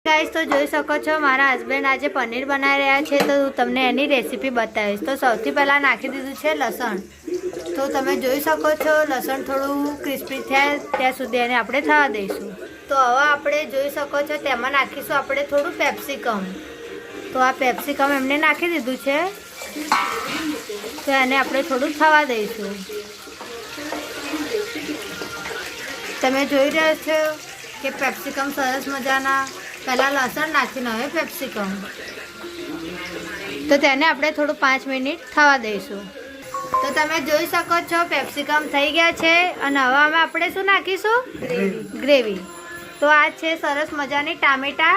Guys तो જોઈ શકો છો મારા હસબન્ડ આજે પનીર બનાવી રહ્યા છે તો હું તમને એની રેસીપી બતાવીશ। તો સૌથી પહેલા નાખી દીધું છે લસણ। તો તમે જોઈ શકો છો લસણ થોડું ક્રિસ્પી થાય ત્યાં સુધી એને આપણે થવા દઈશું। તો હવે આપણે જોઈ શકો છો તેમાં નાખીશું આપણે થોડું પેપ્સિકમ। તો આ પેપ્સિકમ એમને નાખી દીધું છે તો એને આપણે થોડું થવા દઈશું। તમે જોઈ રહ્યા છો કે પેપ્સિકમ સરસ મજાના पहला लसण नाखीने हवे पेप्सिकम तो तेने आपणे थोड़ું 5 मिनिट थवा दईशुं। तो तमे जोई सको छो पेप्सिकम थई गया छे अने हवे आमां आपणे शुं नाखीशुं ग्रेवी। तो आ छे सरस मजानी टामेटा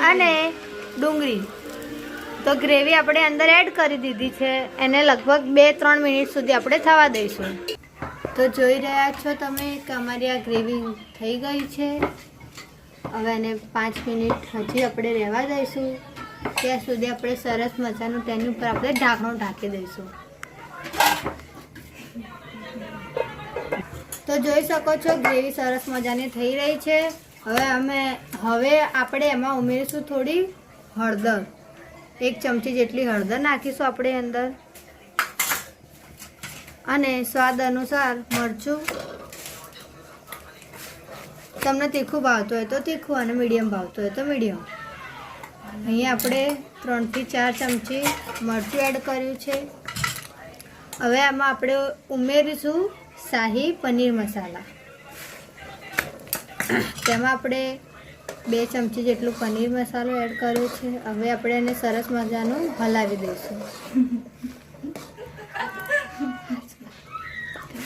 अने डુંગળી। तो ग्रेवी आपणे अंदर एड करी दीधी छे एने लगभग 2-3 मिनिट सुधी आपणे थवा दईशुं। तो जोई रह्या छो तमे के अमारी आ ग्रेवी थई गई छे। હવે એને 5 મિનિટ હજી આપણે રહેવા દઈશું ત્યાં સુધી આપણે સરસ મજાનું તેની ઉપર આપણે ઢાંકણું ઢાંકી દઈશું। તો જોઈ શકો છો ગ્રેવી સરસ મજાની થઈ રહી છે। હવે આપણે એમાં ઉમેરીશું થોડી હળદર। 1 ચમચી જેટલી હળદર નાખીશું આપણે અંદર અને સ્વાદ અનુસાર મરચું। તમને तीखું ભાવતું હોય તો तीखું અને મીડિયમ ભાવતું હોય તો મીડિયમ। અહીં આપણે 3 થી 4 ચમચી મરચું એડ કર્યું છે। હવે આમાં આપણે ઉમેરીશું શાહી પનીર મસાલા। તેમાં આપણે 2 ચમચી જેટલું પનીર મસાલો એડ કર્યો છે। હવે આપણે એને સરસ મજાનું હલાવી દઈશું।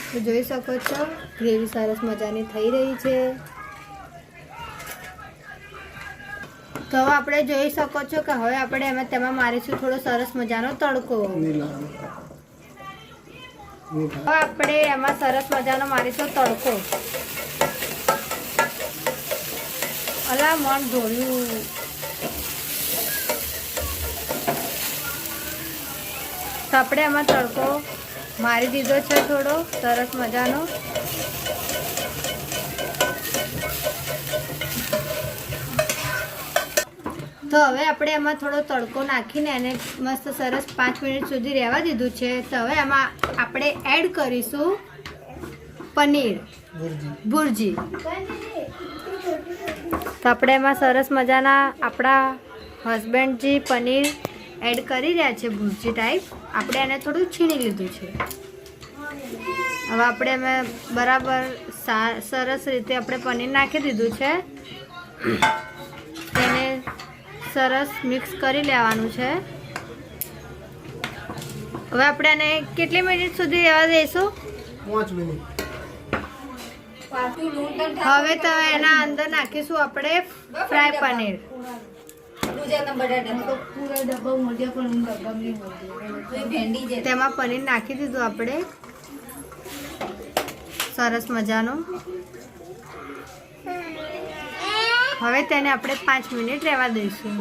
તો જોઈ શકો છો ગ્રેવી સરસ મજાની થઈ રહી છે। तो आपणे જોઈ શકો છો કે હવે આપણે એમાં તેમાં મારીશું થોડો સરસ મજાનો તડકો। હવે આપણે એમાં સરસ મજાનો મારીશું તડકો। અલા મન ઢોલ્યું। તો આપણે એમાં તડકો મારી દીધો છે થોડો સરસ મજાનો। तो हवे आपणे एमां थोड़ो तड़को नाखीने एने मस्त सरस 5 मिनिट सुधी रहेवा दीधुं छे। तो हवे एमां आपणे एड करीशुं पनीर भुर्जी। तो आपणे एमां सरस मजाना आपणा हस्बेंडजी पनीर एड करी रह्या छे भुर्जी टाइप। आपणे एने थोड़ुं छीणी लीधुं छे। हवे आपणे एमां बराबर सरस रीते आपणे पनीर नाखी दीधुं छे। तेने सरस मिक्स करी लेवानुं छे। हवे आपणे आने केटली मिनिट सुधी रहेवा दईशुं 5 मिनिट। हवे तो एना अंदर नाखीशुं आपणे फ्राय पनीर। तेमां पनीर नाखी दीधुं आपणे सरस मजानुं। हवे तेने आपणे 5 मिनिट रहेवा दईशुं।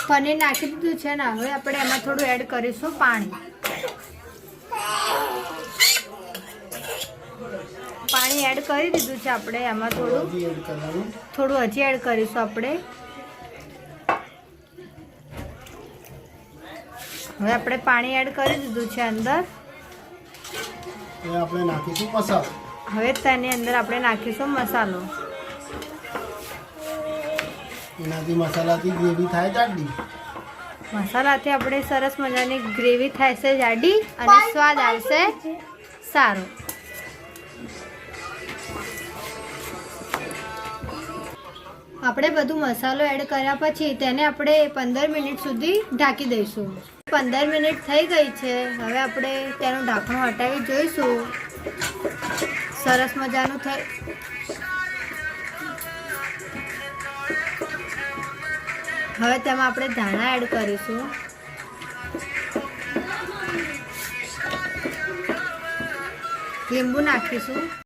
पनीर नाखी दीधुं छे ने हवे आपणे एमां थोडुं एड करीशुं पाणी। पाणी एड करी दीधुं छे आपणे एमां थोडुं हजी एड करीशुं आपणे। हवे आपणे पाणी एड करी दीधुं छे अंदर। એ આપણે નાખીશું મસાલો। हवे तेनी अंदर आपणे नाखीशुं मसालो। એનાથી મસાલાથી ગ્રેવી થાય જાડી। મસાલાથી આપણે સરસ મજાની ગ્રેવી થશે જાડી અને સ્વાદ આવશે સારો। આપણે બધું મસાલો એડ કર્યા પછી તેને આપણે 15 મિનિટ સુધી ઢાંકી દઈશું। 15 મિનિટ થઈ ગઈ છે। હવે આપણે તેનું ઢાંકણું હટાવી જોઈશું। સરસ મજાનું થઈ। હવે તેમાં આપણે ધાણા એડ કરીશું। લીંબુ નાખીશું।